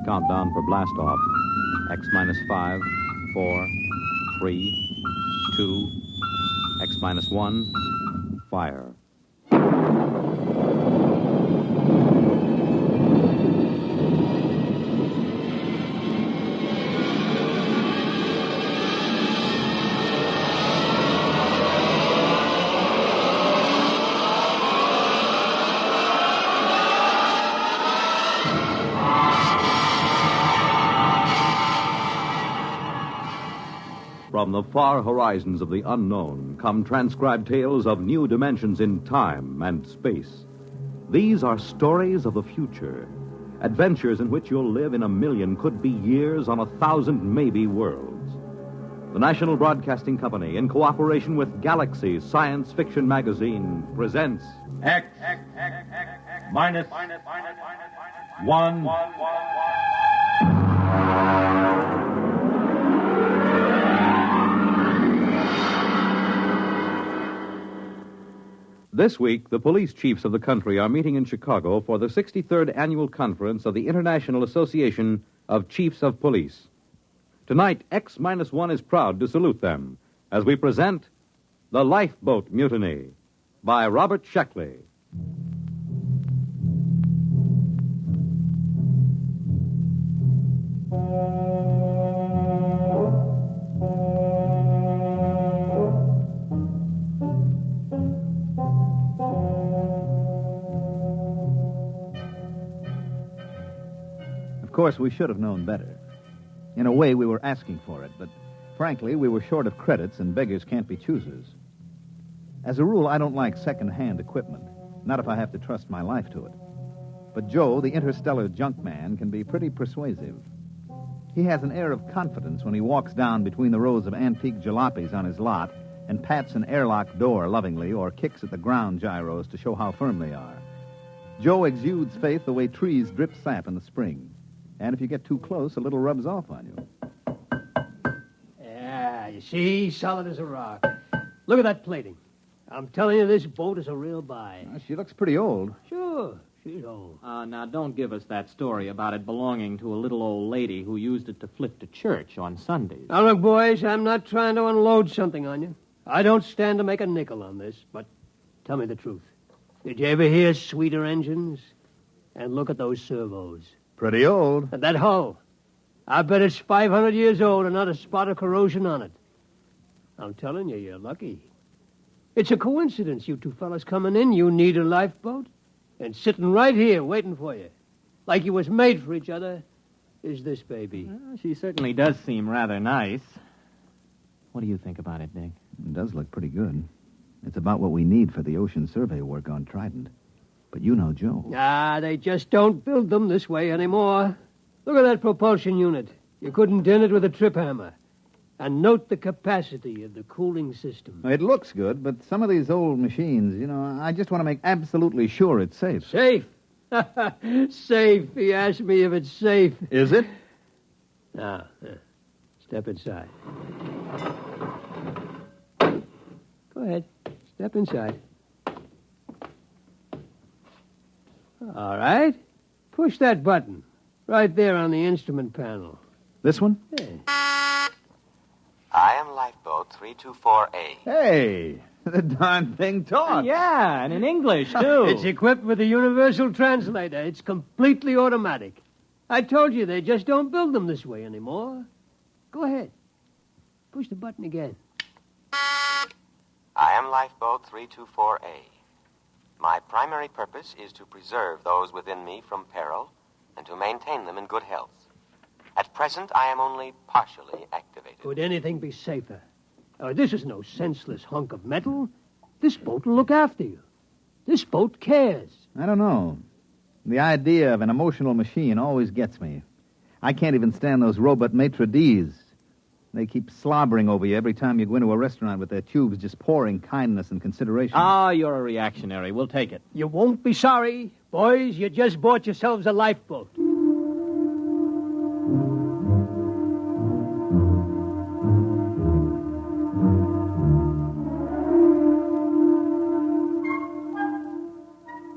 countdown for blastoff. X minus 5, 4, 3, 2, X minus 1, fire. From the far horizons of the unknown come transcribed tales of new dimensions in time and space. These are stories of the future, adventures in which you'll live in a million, could be years, on 1,000 maybe worlds. The National Broadcasting Company, in cooperation with Galaxy Science Fiction Magazine, presents X minus 1. This week, the police chiefs of the country are meeting in Chicago for the 63rd Annual Conference of the International Association of Chiefs of Police. Tonight, X-1 is proud to salute them as we present The Lifeboat Mutiny by Robert Sheckley. Of course, we should have known better. In a way, we were asking for it, but frankly, we were short of credits, and beggars can't be choosers. As a rule, I don't like second-hand equipment, not if I have to trust my life to it. But Joe, the interstellar junk man, can be pretty persuasive. He has an air of confidence when he walks down between the rows of antique jalopies on his lot and pats an airlock door lovingly or kicks at the ground gyros to show how firm they are. Joe exudes faith the way trees drip sap in the spring. And if you get too close, a little rubs off on you. Yeah, you see, solid as a rock. Look at that plating. I'm telling you, this boat is a real buy. She looks pretty old. Sure, she's old. Now, don't give us that story about it belonging to a little old lady who used it to flit to church on Sundays. Now, look, boys, I'm not trying to unload something on you. I don't stand to make a nickel on this, but tell me the truth. Did you ever hear sweeter engines? And look at those servos. Pretty old. And that hull. I bet it's 500 years old and not a spot of corrosion on it. I'm telling you, you're lucky. It's a coincidence, you two fellas coming in. You need a lifeboat. And sitting right here waiting for you, like you was made for each other, is this baby. Well, she certainly does seem rather nice. What do you think about it, Dick? It does look pretty good. It's about what we need for the ocean survey work on Trident. But you know Joe. They just don't build them this way anymore. Look at that propulsion unit. You couldn't dent it with a trip hammer. And note the capacity of the cooling system. It looks good, but some of these old machines, I just want to make absolutely sure it's safe. Safe? Safe. He asked me if it's safe. Is it? Now, step inside. Go ahead. Step inside. All right. Push that button. Right there on the instrument panel. This one? Yeah. I am Lifeboat 324A. Hey, the darn thing talks. Yeah, and in English, too. It's equipped with a universal translator. It's completely automatic. I told you they just don't build them this way anymore. Go ahead. Push the button again. I am Lifeboat 324A. My primary purpose is to preserve those within me from peril and to maintain them in good health. At present, I am only partially activated. Could anything be safer? This is no senseless hunk of metal. This boat will look after you. This boat cares. I don't know. The idea of an emotional machine always gets me. I can't even stand those robot maitre d's. They keep slobbering over you every time you go into a restaurant with their tubes just pouring kindness and consideration. You're a reactionary. We'll take it. You won't be sorry. Boys, you just bought yourselves a lifeboat.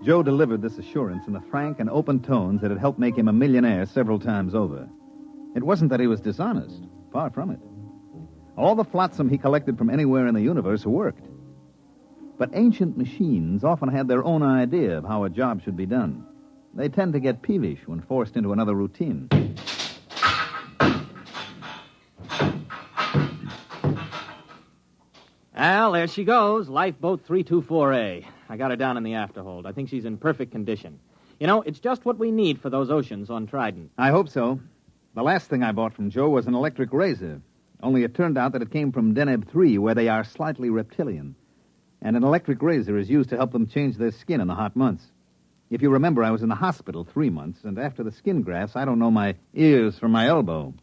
Joe delivered this assurance in the frank and open tones that had helped make him a millionaire several times over. It wasn't that he was dishonest. Far from it. All the flotsam he collected from anywhere in the universe worked. But ancient machines often had their own idea of how a job should be done. They tend to get peevish when forced into another routine. Well, there she goes, Lifeboat 324A. I got her down in the afterhold. I think she's in perfect condition. You know, it's just what we need for those oceans on Trident. I hope so. The last thing I bought from Joe was an electric razor. Only it turned out that it came from Deneb 3, where they are slightly reptilian. And an electric razor is used to help them change their skin in the hot months. If you remember, I was in the hospital 3 months, and after the skin grafts, I don't know my ears from my elbow.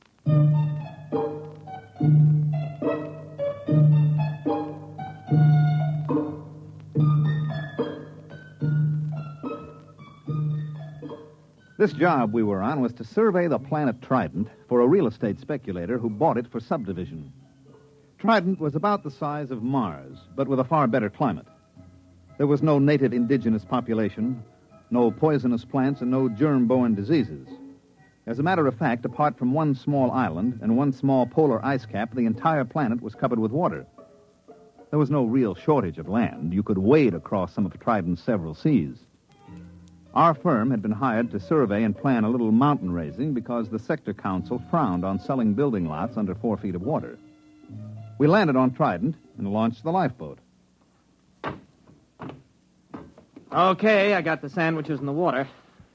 This job we were on was to survey the planet Trident for a real estate speculator who bought it for subdivision. Trident was about the size of Mars, but with a far better climate. There was no native indigenous population, no poisonous plants, and no germ-borne diseases. As a matter of fact, apart from one small island and one small polar ice cap, the entire planet was covered with water. There was no real shortage of land. You could wade across some of Trident's several seas. Our firm had been hired to survey and plan a little mountain raising because the sector council frowned on selling building lots under 4 feet of water. We landed on Trident and launched the lifeboat. Okay, I got the sandwiches in the water.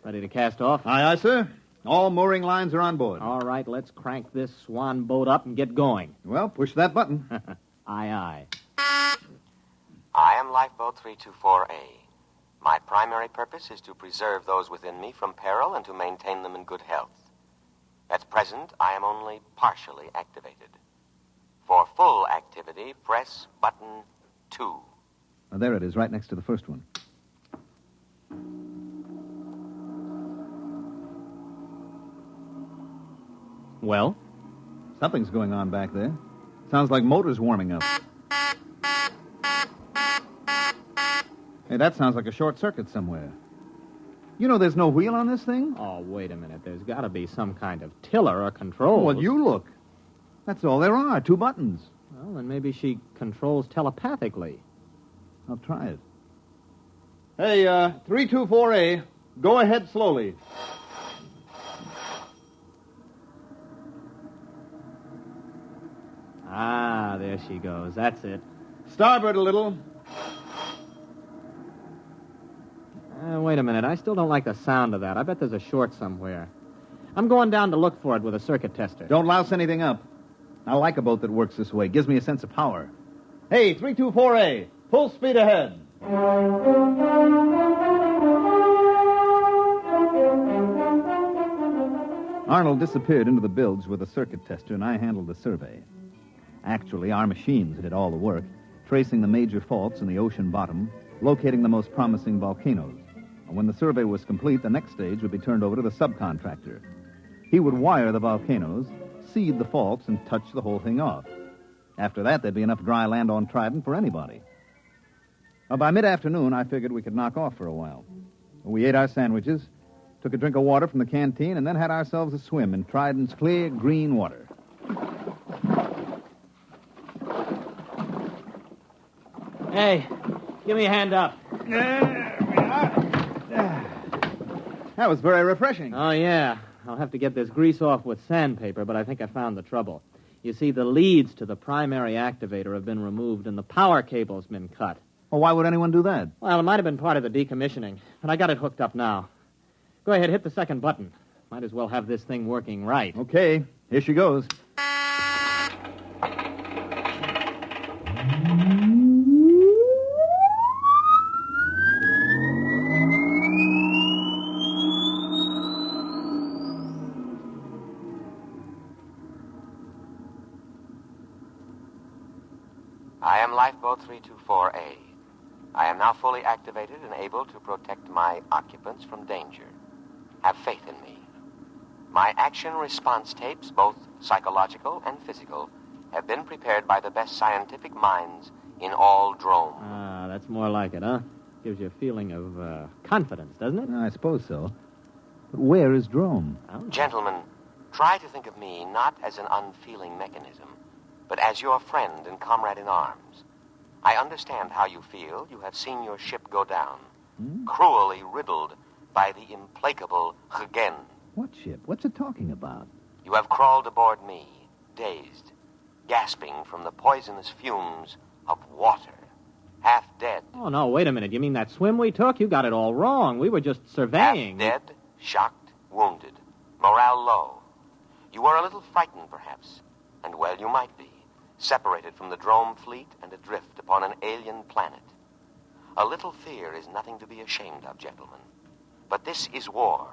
Ready to cast off? Aye, aye, sir. All mooring lines are on board. All right, let's crank this swan boat up and get going. Well, push that button. Aye, aye. I am Lifeboat 324A. My primary purpose is to preserve those within me from peril and to maintain them in good health. At present, I am only partially activated. For full activity, press button 2. Oh, there it is, right next to the first one. Well? Something's going on back there. Sounds like motors warming up. Hey, that sounds like a short circuit somewhere. You know there's no wheel on this thing? Oh, wait a minute. There's got to be some kind of tiller or control. Well, you look. That's all there are, 2 buttons. Well, then maybe she controls telepathically. I'll try it. Hey, 324A, go ahead slowly. Ah, there she goes. That's it. Starboard a little. Wait a minute. I still don't like the sound of that. I bet there's a short somewhere. I'm going down to look for it with a circuit tester. Don't louse anything up. I like a boat that works this way. Gives me a sense of power. Hey, 324A, full speed ahead. Arnold disappeared into the bilge with a circuit tester, and I handled the survey. Actually, our machines did all the work, tracing the major faults in the ocean bottom, locating the most promising volcanoes. And when the survey was complete, the next stage would be turned over to the subcontractor. He would wire the volcanoes, seed the faults, and touch the whole thing off. After that, there'd be enough dry land on Trident for anybody. Well, by mid-afternoon, I figured we could knock off for a while. We ate our sandwiches, took a drink of water from the canteen, and then had ourselves a swim in Trident's clear, green water. Hey, give me a hand up. There we are. That was very refreshing. Oh, yeah. I'll have to get this grease off with sandpaper, but I think I found the trouble. You see, the leads to the primary activator have been removed and the power cable's been cut. Well, why would anyone do that? Well, it might have been part of the decommissioning, but I got it hooked up now. Go ahead, hit the second button. Might as well have this thing working right. Okay, here she goes. I am Lifeboat 324A. I am now fully activated and able to protect my occupants from danger. Have faith in me. My action response tapes, both psychological and physical, have been prepared by the best scientific minds in all drones. Ah, that's more like it, huh? Gives you a feeling of confidence, doesn't it? I suppose so. But where is Drome? Gentlemen, try to think of me not as an unfeeling mechanism, but as your friend and comrade in arms. I understand how you feel. You have seen your ship go down, cruelly riddled by the implacable Hagen. What ship? What's it talking about? You have crawled aboard me, dazed, gasping from the poisonous fumes of water, half dead. Oh, no, wait a minute. You mean that swim we took? You got it all wrong. We were just surveying. Half dead, shocked, wounded, morale low. You were a little frightened, perhaps, and well you might be, separated from the Drome fleet and adrift upon an alien planet. A little fear is nothing to be ashamed of, gentlemen. But this is war,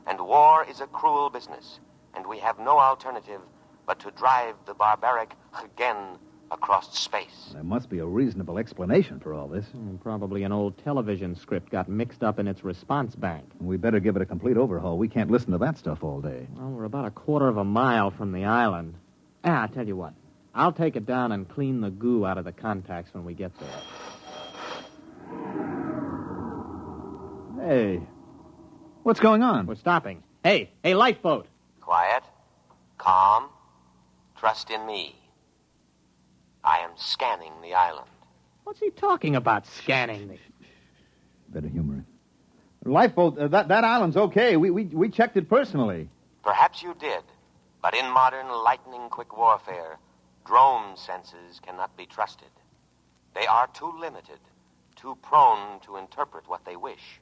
and war is a cruel business, and we have no alternative but to drive the barbaric Hagen across space. There must be a reasonable explanation for all this. Probably an old television script got mixed up in its response bank. We better give it a complete overhaul. We can't listen to that stuff all day. Well, we're about a quarter of a mile from the island. I'll tell you what. I'll take it down and clean the goo out of the contacts when we get there. Hey, what's going on? We're stopping. Hey, lifeboat. Quiet, calm, trust in me. I am scanning the island. What's he talking about, scanning the... Better humor it. Lifeboat, that island's okay. We checked it personally. Perhaps you did, but in modern lightning-quick warfare, drone senses cannot be trusted. They are too limited, too prone to interpret what they wish.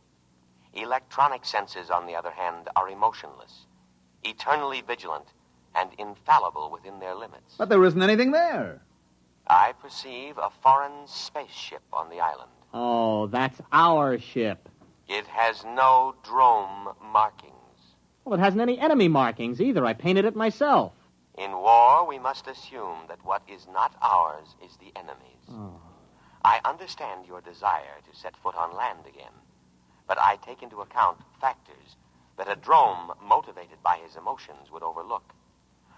Electronic senses, on the other hand, are emotionless, eternally vigilant, and infallible within their limits. But there isn't anything there. I perceive a foreign spaceship on the island. Oh, that's our ship. It has no drone markings. Well, it hasn't any enemy markings either. I painted it myself. In war, we must assume that what is not ours is the enemy's. Oh. I understand your desire to set foot on land again, but I take into account factors that a drone motivated by his emotions would overlook.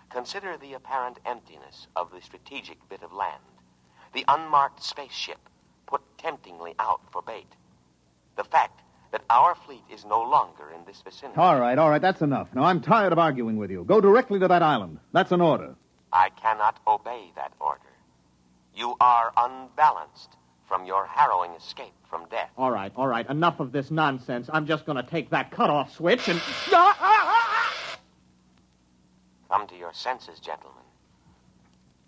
Consider the apparent emptiness of the strategic bit of land, the unmarked spaceship put temptingly out for bait, the fact that our fleet is no longer in this vicinity. All right, that's enough. Now, I'm tired of arguing with you. Go directly to that island. That's an order. I cannot obey that order. You are unbalanced from your harrowing escape from death. All right. Enough of this nonsense. I'm just going to take that cutoff switch and... Come to your senses, gentlemen.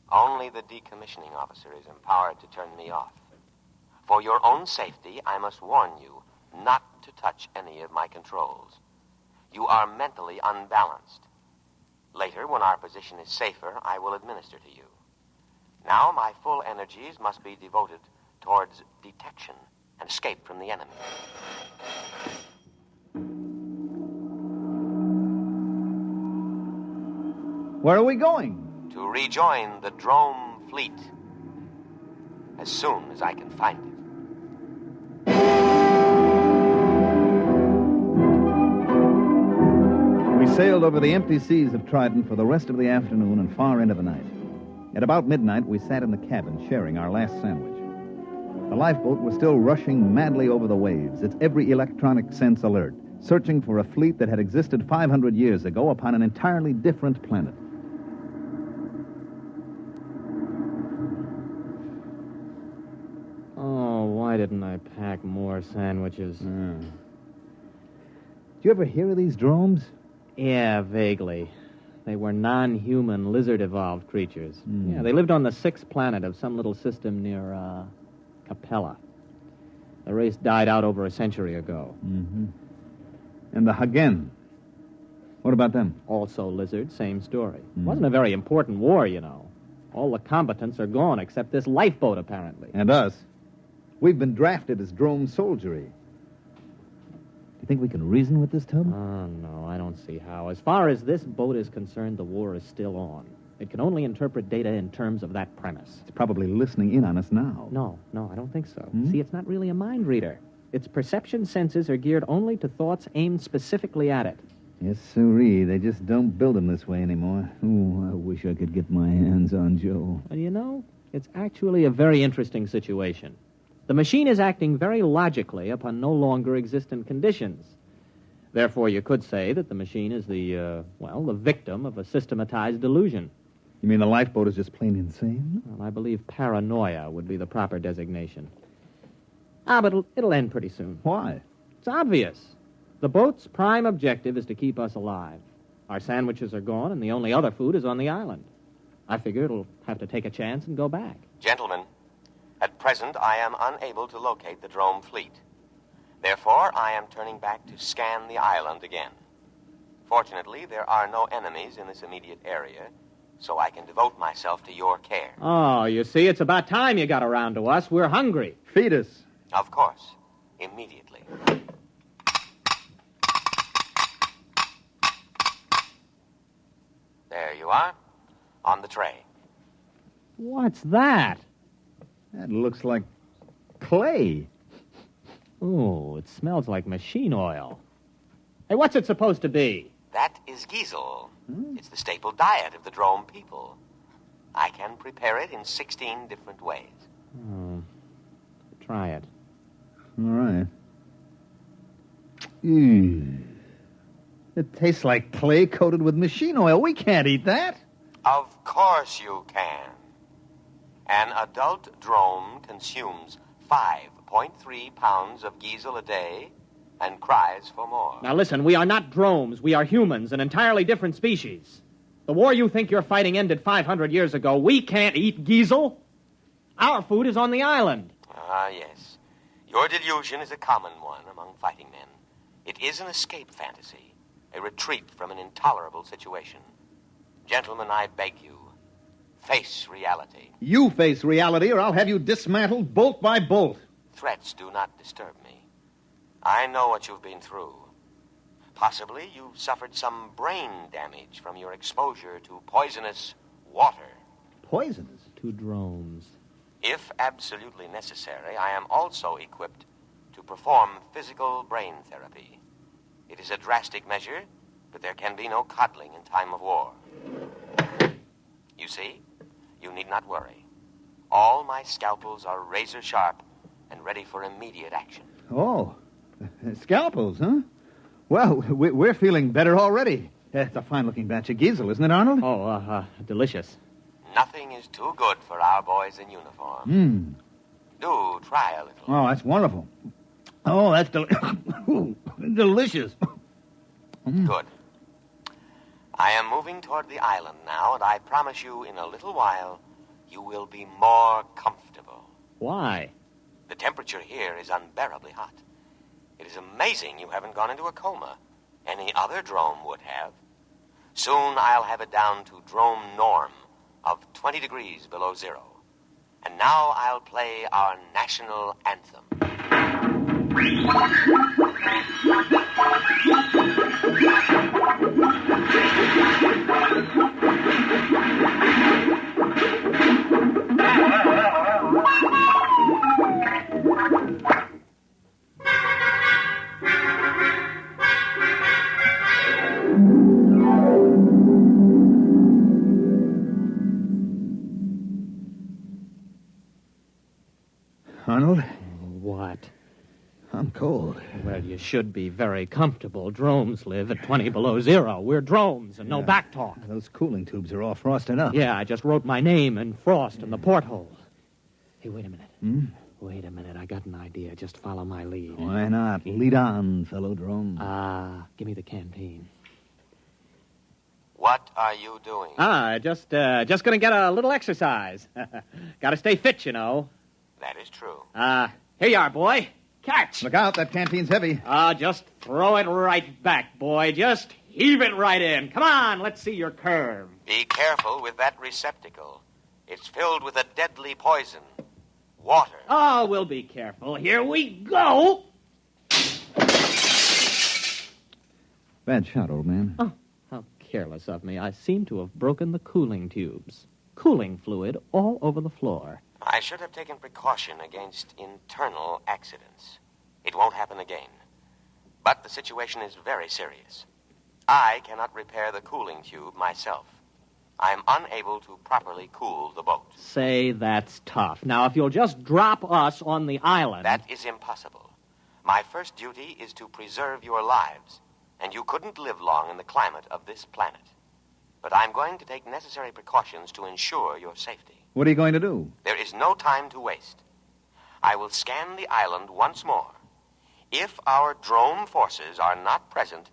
Only the decommissioning officer is empowered to turn me off. For your own safety, I must warn you not to touch any of my controls. You are mentally unbalanced. Later, when our position is safer, I will administer to you. Now, my full energies must be devoted towards detection and escape from the enemy. Where are we going? To rejoin the drone fleet as soon as I can find it. We sailed over the empty seas of Trident for the rest of the afternoon and far into the night. At about midnight, we sat in the cabin sharing our last sandwich. The lifeboat was still rushing madly over the waves, its every electronic sense alert, searching for a fleet that had existed 500 years ago upon an entirely different planet. Oh, why didn't I pack more sandwiches? Did you ever hear of these drones? Yeah, vaguely. They were non-human, lizard-evolved creatures. Yeah, they lived on the 6th planet of some little system near, Capella. The race died out over a century ago. Mm-hmm. And the Hagen? What about them? Also lizards, same story. It wasn't a very important war, you know. All the combatants are gone except this lifeboat, apparently. And us. We've been drafted as drone soldiery. You think we can reason with this tub? Oh, no, I don't see how. As far as this boat is concerned, the war is still on. It can only interpret data in terms of that premise. It's probably listening in on us now. No, I don't think so. See, it's not really a mind reader. Its perception senses are geared only to thoughts aimed specifically at it. Yes, sirree. They just don't build them this way anymore. Oh, I wish I could get my hands on Joe. Well, you know, it's actually a very interesting situation. The machine is acting very logically upon no longer existent conditions. Therefore, you could say that the machine is the victim of a systematized delusion. You mean the lifeboat is just plain insane? Well, I believe paranoia would be the proper designation. But it'll end pretty soon. Why? It's obvious. The boat's prime objective is to keep us alive. Our sandwiches are gone, and the only other food is on the island. I figure it'll have to take a chance and go back. Gentlemen, at present I am unable to locate the drone fleet. Therefore, I am turning back to scan the island again. Fortunately, there are no enemies in this immediate area, so I can devote myself to your care. Oh, you see, it's about time you got around to us. We're hungry. Feed us. Of course, immediately. There you are, on the tray. What's that? That looks like clay. Oh, it smells like machine oil. Hey, what's it supposed to be? That is giesel. It's the staple diet of the Drome people. I can prepare it in 16 different ways. Try it. All right. It tastes like clay coated with machine oil. We can't eat that. Of course you can. An adult drone consumes 5.3 pounds of giesel a day and cries for more. Now listen, we are not drones. We are humans, an entirely different species. The war you think you're fighting ended 500 years ago. We can't eat giesel. Our food is on the island. Ah, yes. Your delusion is a common one among fighting men. It is an escape fantasy, a retreat from an intolerable situation. Gentlemen, I beg you, face reality. You face reality, or I'll have you dismantled bolt by bolt. Threats do not disturb me. I know what you've been through. Possibly you've suffered some brain damage from your exposure to poisonous water. Poisonous? To drones. If absolutely necessary, I am also equipped to perform physical brain therapy. It is a drastic measure, but there can be no coddling in time of war. You see, you need not worry. All my scalpels are razor sharp and ready for immediate action. Oh, scalpels, huh? Well, we're feeling better already. It's a fine-looking batch of giesel, isn't it, Arnold? Oh, delicious. Nothing is too good for our boys in uniform. Do try a little. Oh, that's wonderful. Oh, that's delicious. Good. I am moving toward the island now, and I promise you in a little while you will be more comfortable. Why? The temperature here is unbearably hot. It is amazing you haven't gone into a coma. Any other drone would have. Soon I'll have it down to drone norm of 20 degrees below zero. And now I'll play our national anthem. Arnold? What? I'm cold. Well, you should be very comfortable. Drones live at 20 below zero. We're drones and no back talk. Those cooling tubes are all frosted up. Yeah, I just wrote my name in frost in the porthole. Hey, wait a minute. Wait a minute. I got an idea. Just follow my lead. Why not? Lead on, fellow drone. Give me the canteen. What are you doing? Just gonna get a little exercise. Gotta stay fit, you know. That is true. Here you are, boy. Catch. Look out, that canteen's heavy. Just throw it right back, boy. Just heave it right in. Come on, let's see your curve. Be careful with that receptacle. It's filled with a deadly poison. Water. Oh, we'll be careful. Here we go. Bad shot, old man. Oh, how careless of me. I seem to have broken the cooling tubes. Cooling fluid all over the floor. I should have taken precaution against internal accidents. It won't happen again. But the situation is very serious. I cannot repair the cooling tube myself. I'm unable to properly cool the boat. Say that's tough. Now, if you'll just drop us on the island... That is impossible. My first duty is to preserve your lives, and you couldn't live long in the climate of this planet. But I'm going to take necessary precautions to ensure your safety. What are you going to do? There is no time to waste. I will scan the island once more. If our drone forces are not present,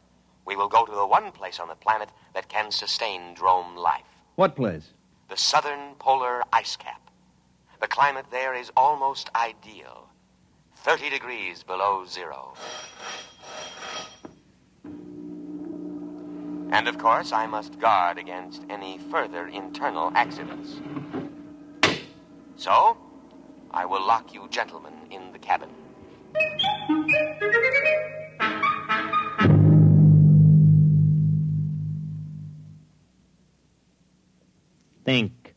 we will go to the one place on the planet that can sustain drone life. What place? The southern polar ice cap. The climate there is almost ideal. 30 degrees below zero. And of course, I must guard against any further internal accidents. So, I will lock you gentlemen in the cabin. Think.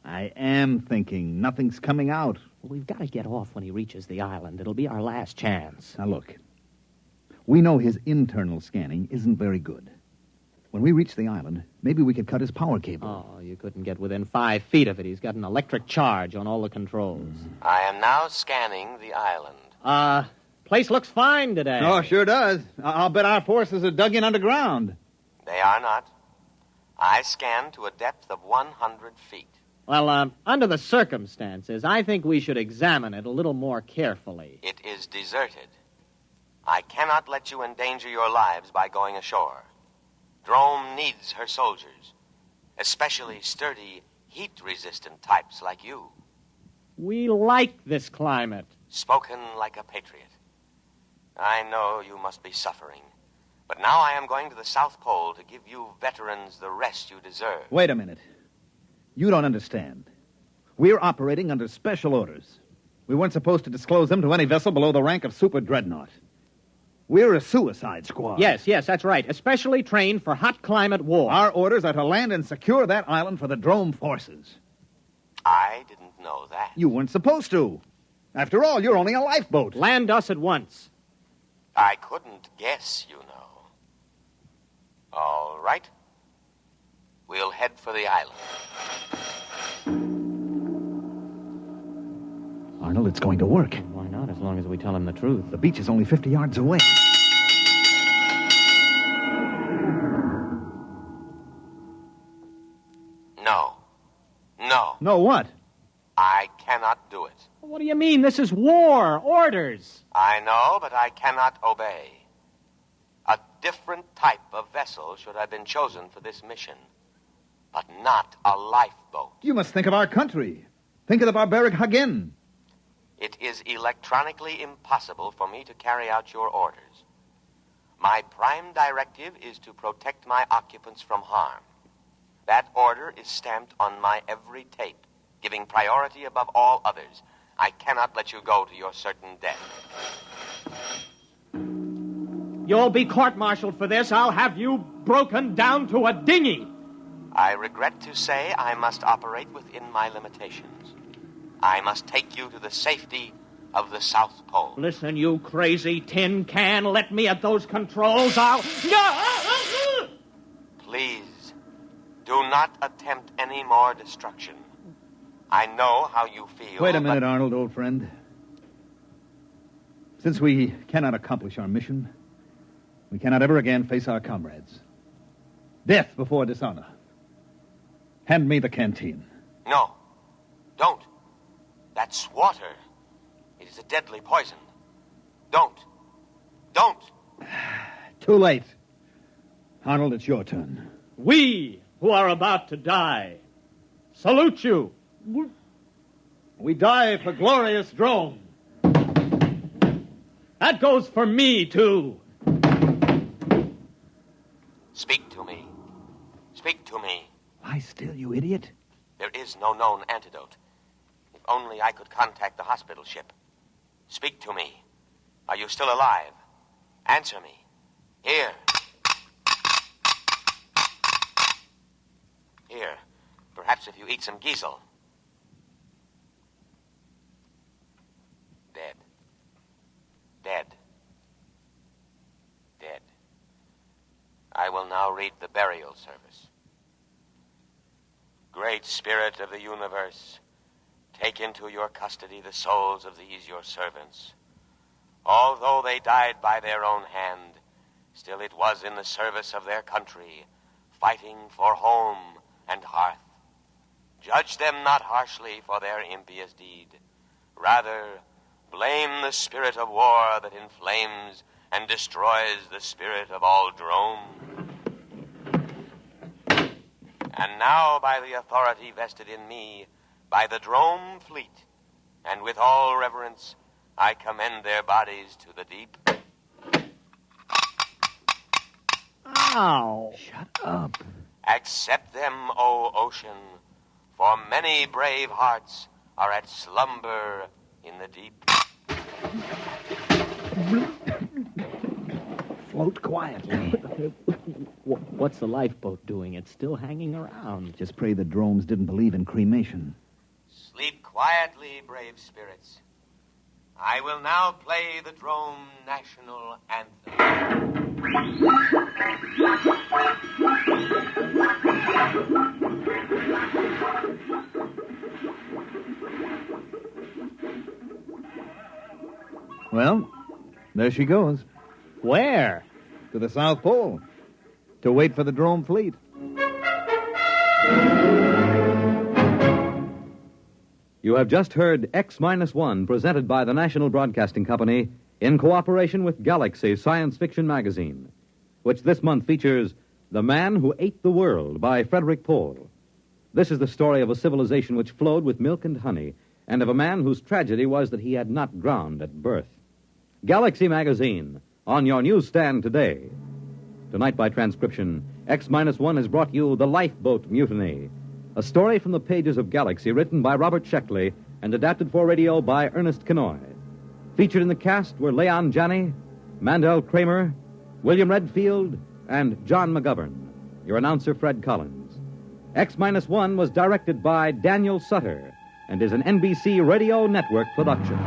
I am thinking. Nothing's coming out. Well, we've got to get off when he reaches the island. It'll be our last chance. Now, look. We know his internal scanning isn't very good. When we reach the island, maybe we could cut his power cable. Oh, you couldn't get within 5 feet of it. He's got an electric charge on all the controls. I am now scanning the island. Place looks fine today. Oh, sure does. I'll bet our forces are dug in underground. They are not. I scanned to a depth of 100 feet. Well, under the circumstances, I think we should examine it a little more carefully. It is deserted. I cannot let you endanger your lives by going ashore. Drome needs her soldiers, especially sturdy, heat-resistant types like you. We like this climate. Spoken like a patriot. I know you must be suffering, but now I am going to the South Pole to give you veterans the rest you deserve. Wait a minute. You don't understand. We're operating under special orders. We weren't supposed to disclose them to any vessel below the rank of super dreadnought. We're a suicide squad. Yes, that's right. Especially trained for hot climate war. Our orders are to land and secure that island for the Drome forces. I didn't know that. You weren't supposed to. After all, you're only a lifeboat. Land us at once. I couldn't guess, you know. All right. We'll head for the island. Arnold, it's going to work. Why not, as long as we tell him the truth? The beach is only 50 yards away. No. No, what? I cannot do it. What do you mean? This is war. Orders. I know, but I cannot obey. A different type of vessel should have been chosen for this mission, but not a lifeboat. You must think of our country. Think of the barbaric Hagen. It is electronically impossible for me to carry out your orders. My prime directive is to protect my occupants from harm. That order is stamped on my every tape, giving priority above all others. I cannot let you go to your certain death. You'll be court-martialed for this. I'll have you broken down to a dinghy. I regret to say I must operate within my limitations. I must take you to the safety of the South Pole. Listen, you crazy tin can. Let me at those controls. Please, do not attempt any more destruction. I know how you feel. Wait a minute, Arnold, old friend. Since we cannot accomplish our mission, we cannot ever again face our comrades. Death before dishonor. Hand me the canteen. No, don't. That's water. It is a deadly poison. Don't. Too late. Arnold, it's your turn. We, who are about to die, salute you. We die for glorious Drome. That goes for me, too. Speak to me. Speak to me. Lie still, you idiot. There is no known antidote. If only I could contact the hospital ship. Speak to me. Are you still alive? Answer me. Here. Here. Perhaps if you eat some giesel. Dead. Dead. Dead. I will now read the burial service. Great Spirit of the universe, take into your custody the souls of these your servants. Although they died by their own hand, still it was in the service of their country, fighting for home and hearth. Judge them not harshly for their impious deed. Rather, blame the spirit of war that inflames and destroys the spirit of all drome. And now, by the authority vested in me, by the drome fleet, and with all reverence, I commend their bodies to the deep. Ow! Shut up. Accept them, O ocean, for many brave hearts are at slumber in the deep. Float quietly. What's the lifeboat doing? It's still hanging around. Just pray the drones didn't believe in cremation. Sleep quietly, brave spirits. I will now play the drone national anthem. Well, there she goes. Where? To the South Pole. To wait for the drone fleet. You have just heard X-1, presented by the National Broadcasting Company in cooperation with Galaxy Science Fiction Magazine, which this month features The Man Who Ate the World by Frederick Pohl. This is the story of a civilization which flowed with milk and honey, and of a man whose tragedy was that he had not drowned at birth. Galaxy Magazine, on your newsstand today. Tonight, by transcription, X-1 has brought you The Lifeboat Mutiny, a story from the pages of Galaxy written by Robert Sheckley and adapted for radio by Ernest Kenoy. Featured in the cast were Leon Janney, Mandel Kramer, William Redfield, and John McGovern. Your announcer, Fred Collins. X-1 was directed by Daniel Sutter and is an NBC Radio Network production.